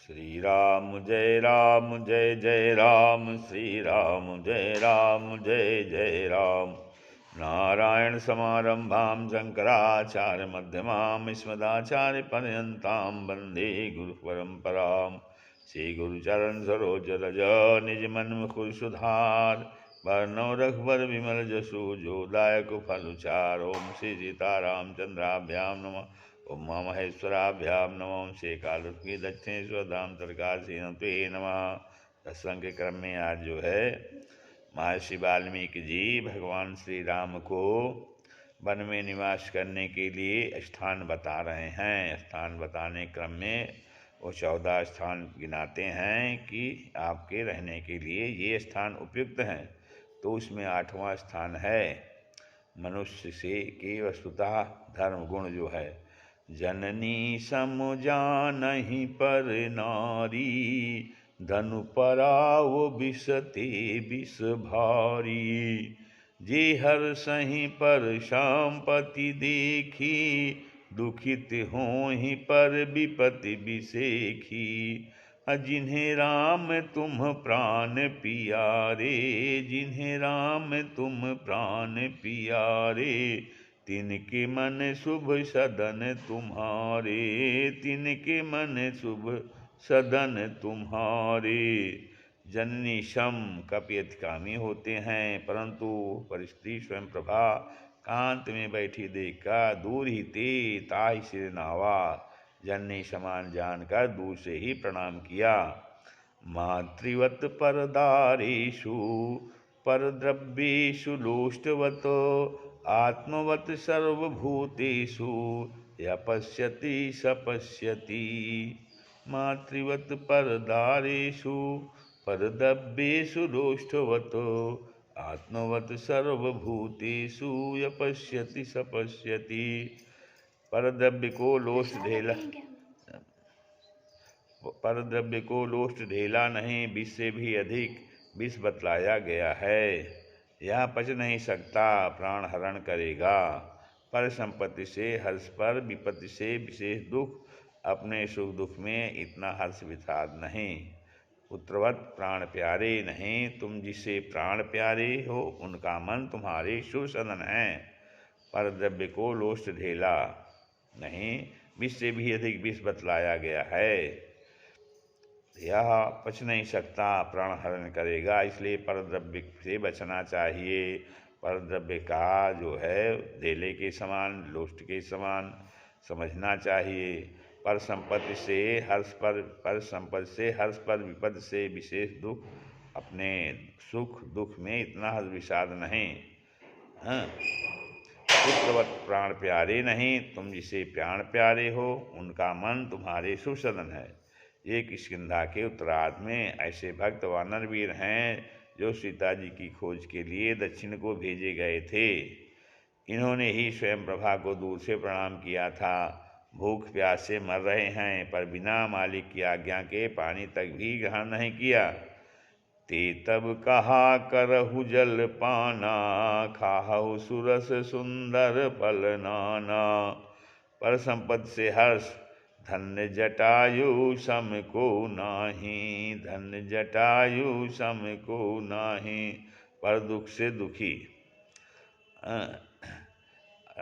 श्री राम जय जय राम, श्री राम जय जय राम। नारायण समारंभां शंकराचार्य मध्यमां अस्मदाचार्य पर्यन्तां वन्दे गुरु परंपरां। श्री गुरुचरण सरोज रज निज मन मुकुर सुधार, वर्णो रघुवर विमल जसु जो दायक फल चार। ओम श्री सीताराम चंद्राभ्यां नमः, उमा महेश्वराभ्याम नमो। श्री कालकी दक्षिणेश्वर धाम तरकासीन ते नमः। सत्संग के क्रम में आज जो है महर्षि वाल्मीकि जी भगवान श्री राम को वन में निवास करने के लिए स्थान बता रहे हैं। स्थान बताने क्रम में वो 14 स्थान गिनाते हैं कि आपके रहने के लिए ये स्थान उपयुक्त हैं। तो उसमें 8वां स्थान है मनुष्य से के वस्तुतः धर्म गुण जो है। जननी सम जानहि पर नारी, धनु पराव बिसते बिस भारी। जे हर सही पर संपत्ति देखी, दुखित होहि पर विपत्ति बिसेखी। जिन्हें राम तुम प्राण पियारे, जिन्हें राम तुम प्राण पियारे। तिनके मन शुभ सदन तुम्हारे, तिनके मन शुभ सदन तुम्हारे। जननी शम कपि अतिकामी होते हैं, परंतु परिस्त्री स्वयं प्रभा कांत में बैठी देखकर दूर ही ते ताहि सिर नावा। जननी समान जानकर दूर से ही प्रणाम किया। मातृवत परदारेषु परद्रव्येषु लोष्टवत, आत्मवत सर्वभूतेषु य पश्यति स पश्यति। मातृवत परदारेषु परद्रव्येषु लोष्टवत, आत्मवत सर्वभूतेषु य पश्यति स पश्यति। परद्रव्य को लोष्ट ढेला, परद्रव्य को लोष्ट ढेला नहीं, विष से भी अधिक विष बतलाया गया है। यह पच नहीं सकता, प्राण हरण करेगा। पर संपत्ति से हर्ष पर, विपत्ति से विशेष दुख, अपने सुख दुख में इतना हर्ष विषाद नहीं। पुत्रवत प्राण प्यारे नहीं, तुम जिससे प्राण प्यारे हो उनका मन तुम्हारे शुभ सदन है। परद्रव्य को लोष्ट ढेला नहीं, विष से भी अधिक विष बतलाया गया है। यह पच नहीं सकता, प्राण हरण करेगा, इसलिए परद्रव्य से बचना चाहिए। परद्रव्य का जो है ढेले के समान, लोष्ट के समान समझना चाहिए। पर संपत्ति से हर्ष पर संपत्ति से हर्ष पर, विपद से विशेष दुख, अपने सुख दुख में इतना हर्ष विषाद नहीं। पुत्रवत प्राण प्यारे नहीं, तुम जिसे प्राण प्यारे हो उनका मन तुम्हारे शुभ सदन है। ये किष्किंधा के उत्तरार्ध में ऐसे भक्त वानर वीर हैं जो सीता जी की खोज के लिए दक्षिण को भेजे गए थे। इन्होंने ही स्वयं प्रभा को दूर से प्रणाम किया था। भूख प्यास से मर रहे हैं, पर बिना मालिक की आज्ञा के पानी तक भी ग्रहण नहीं किया। ते तब कहा करहु जल पाना, खाहु सुरस सुंदर फल नाना। पर संपत्ति से हर्ष, धन्य जटायु सम को नाही, धन्य जटायु सम को नाही। पर दुख से दुखी,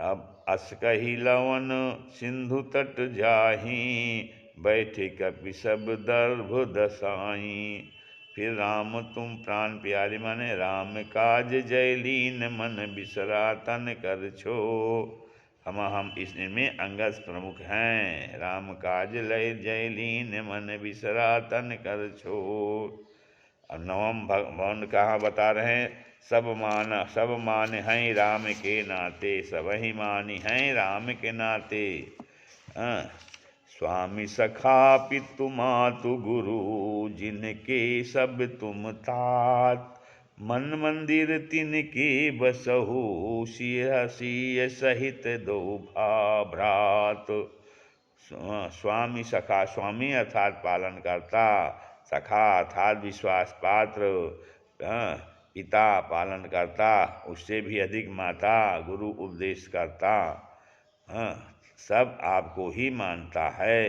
अब अस कही लवन सिंधु तट जाही, बैठे कपि सब दर्भ दसाई। फिर राम तुम प्राण प्यारे, माने राम काज जयलीन, मन बिसरा तन कर छो। हम इसमें अंगद प्रमुख हैं। राम काज लय जयलीन, मन बिसरा तन कर छो। अब नवम भवन कहाँ बता रहे हैं। सब मान हैं राम के नाते, सब ही मानी हैं राम के नाते। स्वामी सखा पितु मातु गुरु, जिनके सब तुम तात। मन मंदिर तिनके बसहु, सिय सिय सहित दो भ्रात। स्वामी सखा, स्वामी अर्थात पालन करता, सखा अर्थात विश्वास पात्र, पिता पालन करता, उससे भी अधिक माता, गुरु उपदेश करता। सब आपको ही मानता है।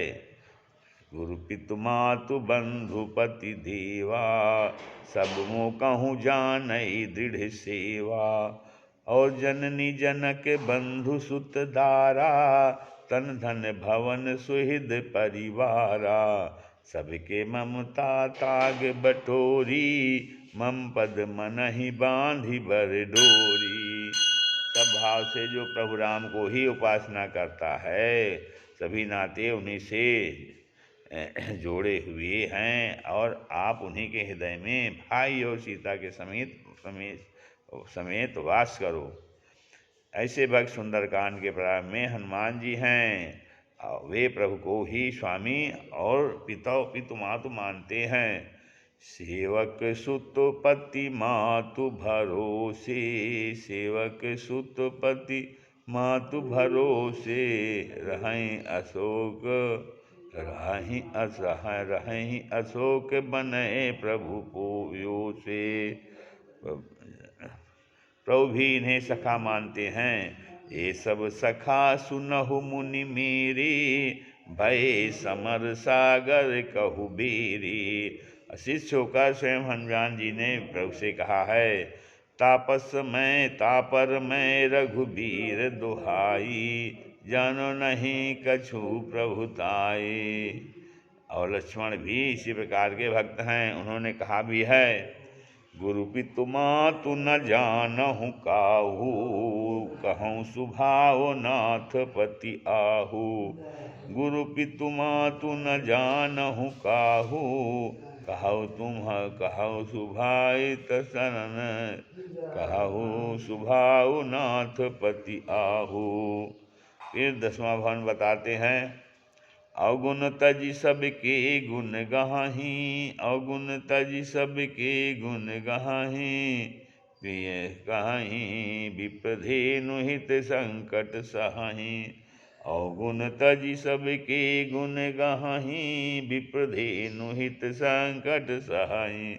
गुरु पितु मातु बंधु पति देवा, सब मोह कहूँ जानई दृढ़ सेवा। और जननी जनक बंधु सुत दारा, तन धन भवन सुहृद परिवारा। सबके ममता ताग बटोरी, मम पद मनहि बांधि बर डोरी। सब भाव से जो प्रभु राम को ही उपासना करता है, सभी नाते उन्हीं से जोड़े हुए हैं, और आप उन्हीं के हृदय में भाई और सीता के समेत वास करो। ऐसे भक्त सुंदरकांड के प्रारंभ में हनुमान जी हैं। वे प्रभु को ही स्वामी और पितु मातु मानते हैं। सेवक सुत पति मातु भरोसे, सेवक सुत पति मातु भरोसे। रहें अशोक रहें अशोक बने प्रभु पोयो से। प्रभु भी इन्हें सखा मानते हैं। ये सब सखा सुनहु मुनि मेरे, भय समर सागर कहु बेरी। शिष्य होकर स्वयं हनुमान जी ने प्रभु से कहा है, तापर मैं रघुबीर दुहाई, जानो नहीं कछु प्रभुताई। और लक्ष्मण भी इसी प्रकार के भक्त हैं। उन्होंने कहा भी है, गुरु पितु मातु न जानहु काहू, कहूँ सुभाव नाथ पति आहू। गुरु पितु मातु न जानहु काहू, कहु सुभाइत शरण, कहु सुभाव नाथ पति आहू। फिर 10वां भवन बताते हैं, अवगुण तज सबके गुण गहाही, अवगुण तज सबके गुण गहाही। प्रिय कहाही विप्रधेनु हित संकट सहाही। अवगुण तज सबके गुण गहाही, विप्रधेनु हित संकट सहाही।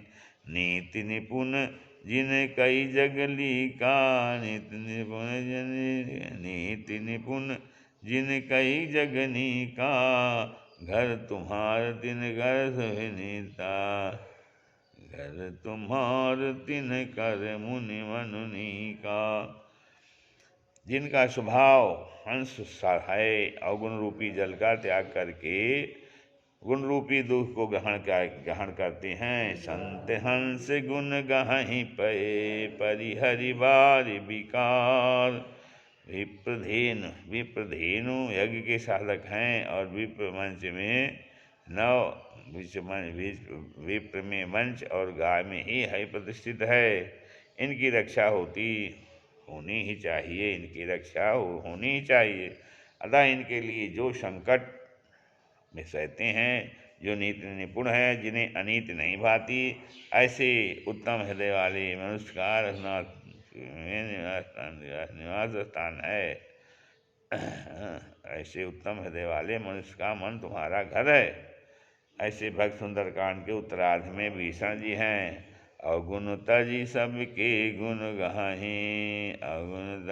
नीति निपुण जिन कई जगली का, नीति निपुण जिन कई जगनी का। घर तुम्हार तिन घर सुविनीता, घर तुम्हार तिन कर मुनि मनुनी का। जिनका स्वभाव हंस सा है, अवगुण रूपी जल का त्याग करके गुण रूपी दुख को ग्रहण करते हैं। संत हंस गुण गहहि पे, परिहरि बारि विकार। विप्रधेनु यज्ञ के साधक हैं, और विप्र में मंच और गाय में ही है प्रतिष्ठित है। इनकी रक्षा होनी ही चाहिए, इनकी रक्षा होनी ही चाहिए। अतः इनके लिए जो संकट में सहते हैं, जो नीति निपुण है, जिन्हें अनीति नहीं भाती, ऐसे उत्तम हृदय वाले मनुष्य का रघुनाथ निवास स्थान है। ऐसे उत्तम हृदय वाले मनुष्य का मन तुम्हारा घर है। ऐसे भक्त सुंदरकांड के उत्तरार्ध में भीषण जी हैं। अवगुण तजी सबके गुण गहाही, अवगुण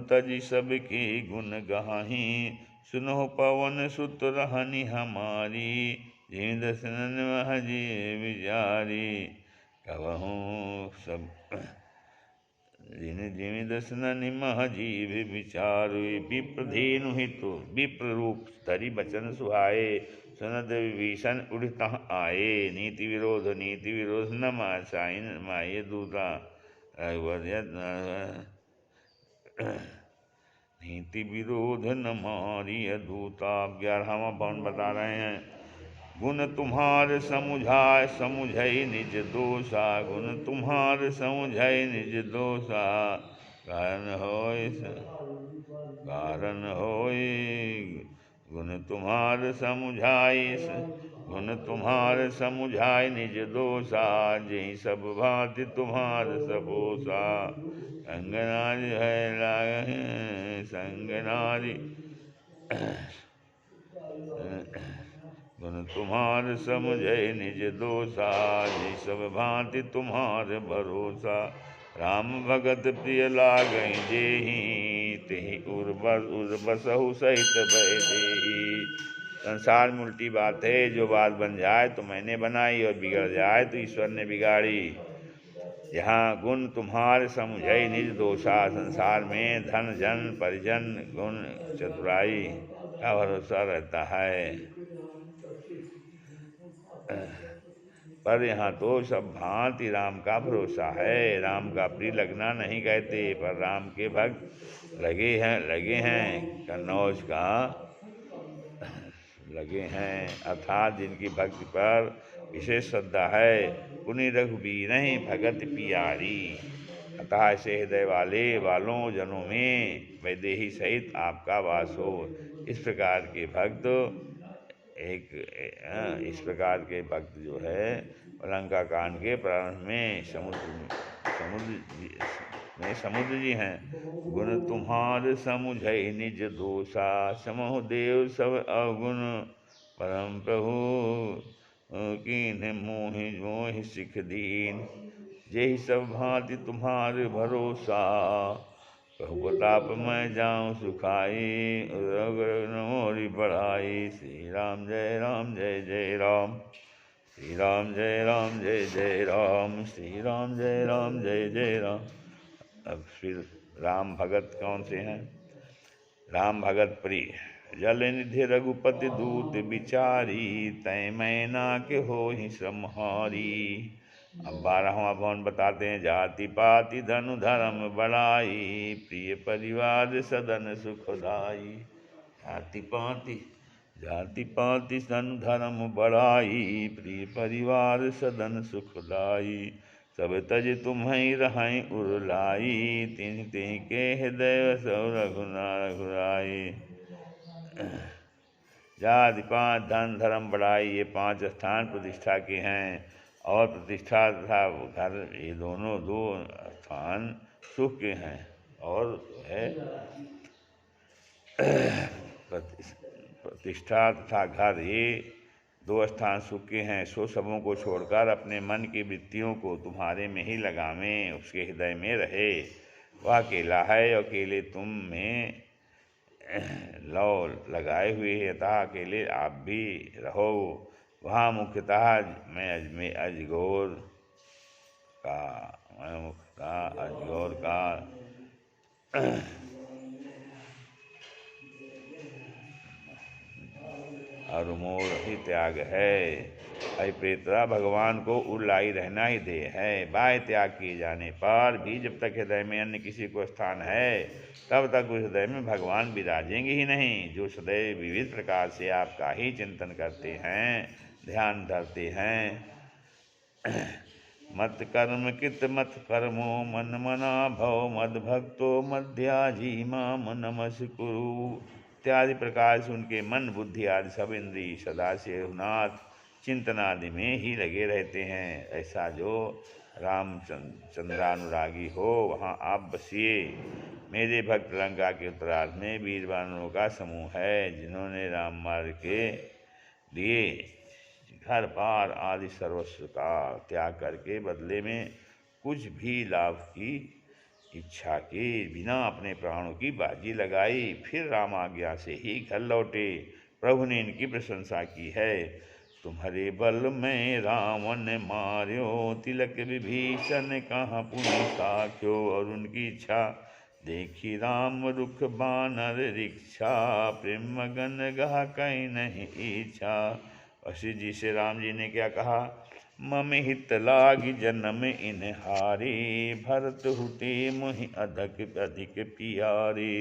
तजी सबके गुण गहाही। सुनो पवन सुत रहनी हमारी, जिन दर्शन महजी विचारी। कहूँ सब जिन दर्शन महजीव विचारु। विप्रधेनु हितु विप्र रूप धरि बचन सुहाए, सुनद विभीषण उड़ित आए। नीति विरोध न माये दूता, नीति विरोध न मारिय दूता। 11वां भवन बता रहे हैं, गुण तुम्हार समुझै निज दोषा, गुण तुम्हार समुझै निज दोषा। कारण होय गुण तुम्हार समुझाय निज दोषा। जही सब भांति तुम्हार सपोसा, संगनारी है लागे संगनारी। गुण तुम्हार समुझै निज दोषा, जही सब भांति तुम्हार भरोसा। राम भगत प्रिय लागई जेहि, तेहि उर बसहु सहित भय देहि। संसार में उल्टी बात है, जो बात बन जाए तो मैंने बनाई और बिगड़ जाए तो ईश्वर ने बिगाड़ी। यहाँ गुण तुम्हारे समुझई निज दोषा, संसार में धन जन परिजन गुण चतुराई का भरोसा रहता है। पर यहाँ तो सब भांति राम का भरोसा है। राम का प्रिय लगना नहीं कहते, पर राम के भक्त लगे हैं कन्नौज का लगे हैं, अर्थात जिनकी भक्ति पर विशेष श्रद्धा है। पुनि रघुबीर नहीं भगत पियारी, अतः ऐसे हृदय वालों जनों में वैदेही सहित आपका वास हो। इस प्रकार के भक्त इस प्रकार के भक्त जो है लंका कांड के प्रारंभ में समुद्र जी हैं। गुण तुम्हार समुझई निज दोषा, समहु देव सब अवगुण परम प्रभु कीन्ह मोहि सिख दीन। जेहि सब भांति तुम्हारे भरोसा, कहु प्रताप मैं जाऊँ सुखाई, मोरी बढ़ाई। श्री राम जय राम जय जय राम, श्री राम जय राम जय जय राम, श्री राम जय राम जय जय राम। अब फिर राम भगत कौन से हैं? राम भगत प्रिय जल निधि रघुपति दूत बिचारी, तय मैना के हो ही श्रमहारी। अब 12वां भवन बताते हैं। जाति पाति धनु धर्म बढ़ाई, प्रिय परिवार सदन सुखदाई। जाति पाति धनु धर्म बढ़ाई, प्रिय परिवार सदन सुखदाई। सब तज तुम्हें रहाई उरलाई, तिन्हि तिन्हि के हृदय सब रघुराई। जाति पात धन धर्म बढ़ाई, ये 5 स्थान प्रतिष्ठा के हैं, और प्रतिष्ठा तथा घर ये दोनों 2 स्थान सुख के हैं। और है प्रतिष्ठा तथा घर ये 2 स्थान सुख के हैं। सो सबों को छोड़कर अपने मन की वृत्तियों को तुम्हारे में ही लगावें, उसके हृदय में रहे। वह अकेला है और अकेले तुम में लौ लगाए हुए है, अतः अकेले आप भी रहो। वहाँ मुख्यतः मैं अजगौर का और मोर ही त्याग है। अभिप्रेतरा भगवान को उल्लाई रहना ही देह है। बाह्य त्याग किए जाने पर भी जब तक हृदय में अन्य किसी को स्थान है, तब तक उस हृदय में भगवान विराजेंगे ही नहीं। जो सदैव विविध प्रकार से आपका ही चिंतन करते हैं, ध्यान धरते हैं। मत कर्म कित मत कर्मो मन मना भव, मद भक्तो मध्याजी माम नमस्कुरु। इत्यादि प्रकार से उनके मन बुद्धि आदि सब इंद्रिय सदा से रघुनाथ चिंतन आदि में ही लगे रहते हैं। ऐसा जो रामचंद्रानुरागी हो, वहाँ आप बसिए। मेरे भक्त लंका के उत्तरार्ध में वीर वानरों का समूह है, जिन्होंने राम मार्ग के लिए घर पार आदि सर्वस्व का त्याग करके बदले में कुछ भी लाभ की इच्छा के बिना अपने प्राणों की बाजी लगाई, फिर राम आज्ञा से ही घर लौटे। प्रभु ने इनकी प्रशंसा की है। तुम्हारे बल में रावण मार्यो, तिलक विभीषण कहाँ पुनि साख्यो। और उनकी इच्छा देखी राम रुख बानर रिक्षा, प्रेम मगन गहा कहीं नहीं इच्छा। वशिष्ठ जी से राम जी ने क्या कहा? मम हित लागी जन्म इन हारे, भरत हुते मोहि अधिक पियारे।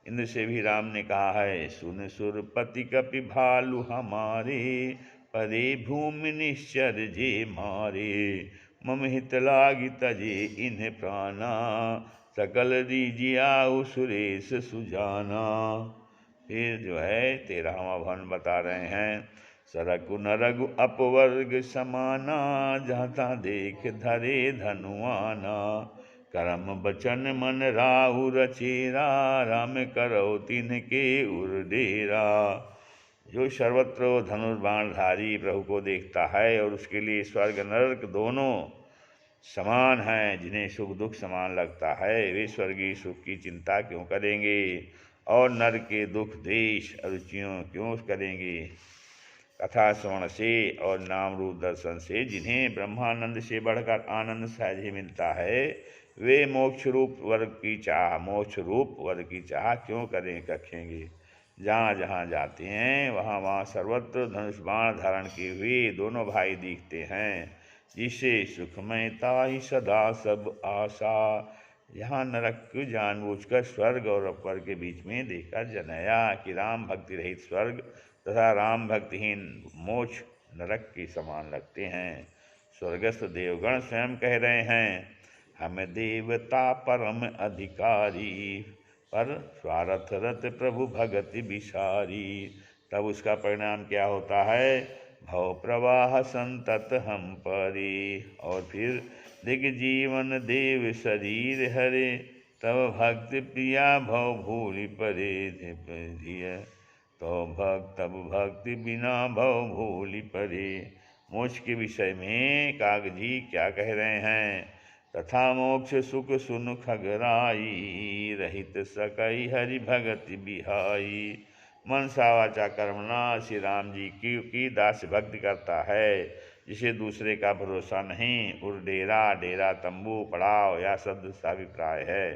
इंद्र से भी राम ने कहा है, सुन सुरपति कपि भालु हमारे, परे भूमि निश्चर जे मारे। मम हित लागी तजे इन प्राणा, सकल दीजियाऊ सुरेश सुजाना। फिर जो है 13वां भवन बता रहे हैं। सरकु नरगु अपवर्ग समाना, जहाँ तहाँ देख धरे धनुआना। करम बचन मन राहु रचेरा, राम करो तिनके उर डेरा। जो सर्वत्र धनुर्बाणधारी प्रभु को देखता है और उसके लिए स्वर्ग नरक दोनों समान हैं, जिन्हें सुख दुख समान लगता है, वे स्वर्गीय सुख की चिंता क्यों करेंगे और नर के दुख द्वेष अरुचियों क्यों करेंगे। कथा श्रवण से और नाम रूप दर्शन से जिन्हें ब्रह्मानंद से बढ़कर आनंद सहज ही मिलता है, वे मोक्ष रूप वर्ग की चाह क्यों रखेंगे। जहाँ जहाँ जाते हैं वहाँ वहाँ सर्वत्र धनुष बाण धारण किए हुए दोनों भाई दिखते हैं, जिसे सुखमयता ही सदा सब आशा। यहाँ नरक को जानबूझकर स्वर्ग और अपर के बीच में देखकर जनाया कि राम भक्ति रहित स्वर्ग तथा राम भक्तिहीन मोक्ष नरक के समान लगते हैं। स्वर्गस्थ देवगण स्वयं कह रहे हैं, हम देवता परम अधिकारी, पर स्वार्थ रत प्रभु भगति विसारी। तब उसका परिणाम क्या होता है, भव प्रवाह संतत हम परे। और फिर दिग जीवन देव शरीर हरे, तब भक्ति प्रिया भव भूलि परे धिय। तो तब भक्ति बिना भव भूलि परे। मोक्ष के विषय में कागजी क्या कह रहे हैं, तथा मोक्ष सुख सुन खगराई, रहित सकई हरि भगति बिहाई। मनसा वाचा कर्मणा श्री राम जी की दास भक्ति करता है, जिसे दूसरे का भरोसा नहीं। उर डेरा तंबू पड़ाव या शब्द सा अभिप्राय है,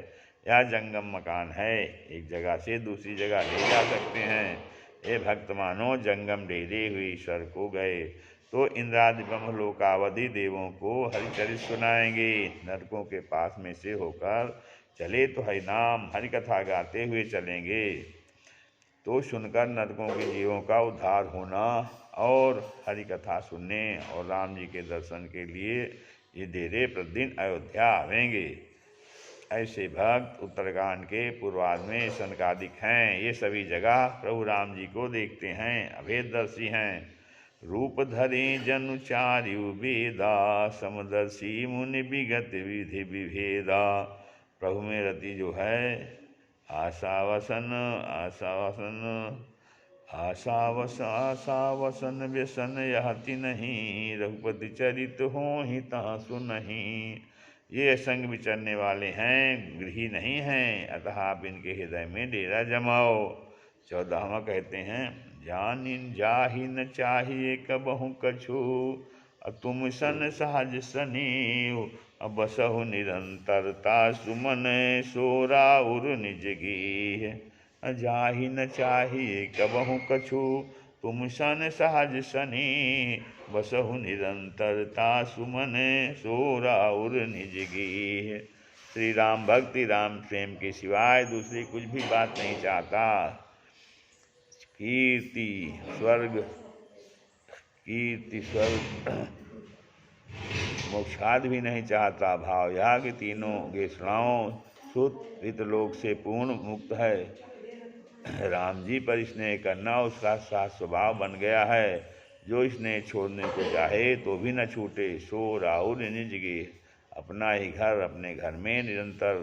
यह जंगम मकान है, एक जगह से दूसरी जगह ले जा सकते हैं। ये भक्त मानो जंगम डेरे हुए ईश्वर को गए तो इंद्रादि ब्रह्मलोकावधि देवों को हरिचरित सुनाएंगे। नरकों के पास में से होकर चले तो हरि नाम हरि कथा गाते हुए चलेंगे, तो सुनकर नरकों के जीवों का उद्धार होना और हरि कथा सुनने और राम जी के दर्शन के लिए ये डेरे प्रतिदिन अयोध्या आवेंगे। ऐसे भक्त उत्तरकांड के पूर्वार्ध में सनकादिक हैं। ये सभी जगह प्रभु राम जी को देखते हैं, अभेददर्शी हैं। रूप धरे जनु चारु वेदा, समदर्शी मुनि विगत विधि विभेदा। प्रभु में रति जो है आशावसन व्यसन यहति नहीं, रघुपति चरित हो ही तहाँ सुनहीं। ये संग विचरने वाले हैं, गृही नहीं हैं, अतः आप इनके हृदय में डेरा जमाओ। 14वां कहते हैं, जानिन जाहि न चाहिए कबहु कछु, तुम सन सहज सनीव, बसहु निरंतरता सुमन सोराउर निज गीह। जाहि न चाहिए कबहु कछु, तुम सन सहज सनी, बसहु निरंतरता सुमन सोराउर निज गीह। श्री राम भक्ति राम प्रेम के सिवाय दूसरी कुछ भी बात नहीं चाहता। कीर्ति स्वर्ग मोक्षाद भी नहीं चाहता। भाव यह कि तीनों गेसणाओं सुत पितलोक से पूर्ण मुक्त है। राम जी पर स्नेह करना उसका साथ स्वभाव बन गया है। जो स्नेह छोड़ने को चाहे तो भी न छूटे। सो राहुल निज गे, अपना ही घर अपने घर में निरंतर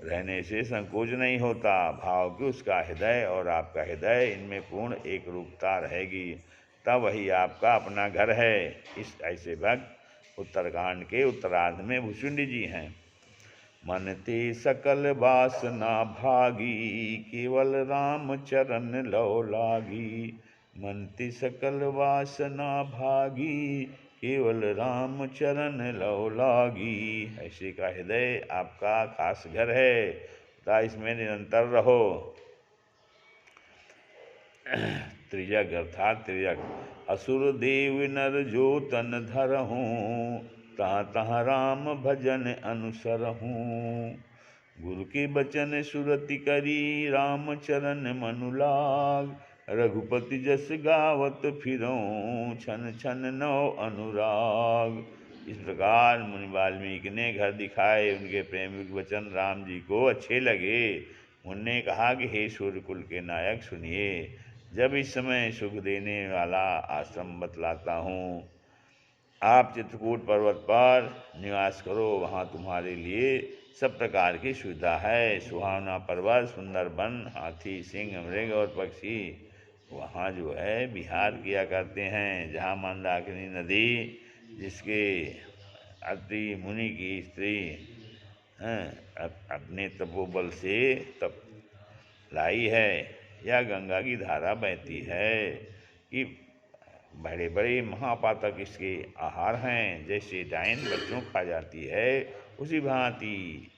रहने से संकोच नहीं होता। भाव कि उसका हृदय और आपका हृदय इनमें पूर्ण एक रूपता रहेगी, तब वही आपका अपना घर है। इस ऐसे भक्त उत्तरकांड के उत्तरार्ध में भुसुंडी जी हैं। मन ते सकल वासना भागी, केवल राम चरण लो लागी। मन ते सकल वासना भागी, केवल राम चरण लो लागी। ऐसे का हृदय आपका खास घर है, ता इसमें निरंतर रहो। त्रिजग अर्थात त्रिजग, असुर देव नर जो तन धरहूँ, तहाँ तहाँ राम भजन अनुसरहूँ। गुरु के बचन सुरति करी, राम चरण मनु लाग। रघुपति जस गावत फिरऊँ, छन छन नौ अनुराग। इस प्रकार मुनि वाल्मीकि ने घर दिखाए। उनके प्रेमी वचन राम जी को अच्छे लगे। उनने कहा कि हे सूर्यकुल के नायक सुनिए, जब इस समय सुख देने वाला आश्रम बतलाता हूँ। आप चित्रकूट पर्वत पर निवास करो, वहाँ तुम्हारे लिए सब प्रकार की सुविधा है। सुहावना पर्वत, सुंदर वन, हाथी, सिंह, मृग और पक्षी वहाँ जो है विहार किया करते हैं। जहाँ मंदाकिनी नदी जिसके अत्रि मुनि की स्त्री अपने तपोबल से तप लाई है, या गंगा की धारा बहती है कि बड़े बड़े महापातक इसके आहार हैं। जैसे डायन बच्चों खा जाती है, उसी भांति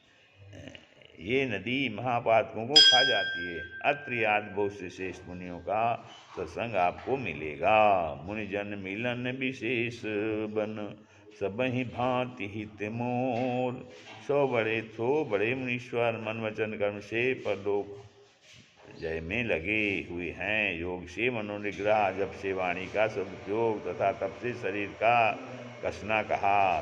ये नदी महापातकों को खा जाती है। अत्रि आदि बहुत से श्रेष्ठ मुनियों का सत्संग आपको मिलेगा। मुनिजन मिलन विशेष बन, सब ही भांति हित मोर। सो बड़े मुनीश्वर मन वचन कर्म से परलोक जय में लगे हुए हैं। योग से मनोनिग्रह, जप से वाणी का सदुपयोग तथा तप से शरीर का कसना कहा।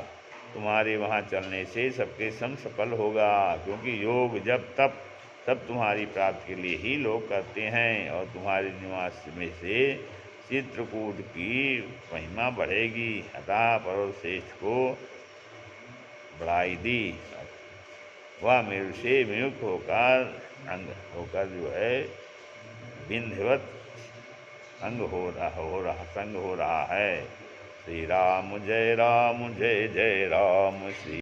तुम्हारे वहाँ चलने से सबके सम सफल होगा, क्योंकि योग जब तप सब तुम्हारी प्राप्ति के लिए ही लोग करते हैं। और तुम्हारे निवास में से चित्रकूट की महिमा बढ़ेगी। अतः पर्वतश्रेष्ठ को बढ़ाई दी। वह मेरु से विमुक्त होकर अंग होकर जो है विंध्यवत अंग हो रहा है। श्री राम जय जय राम श्री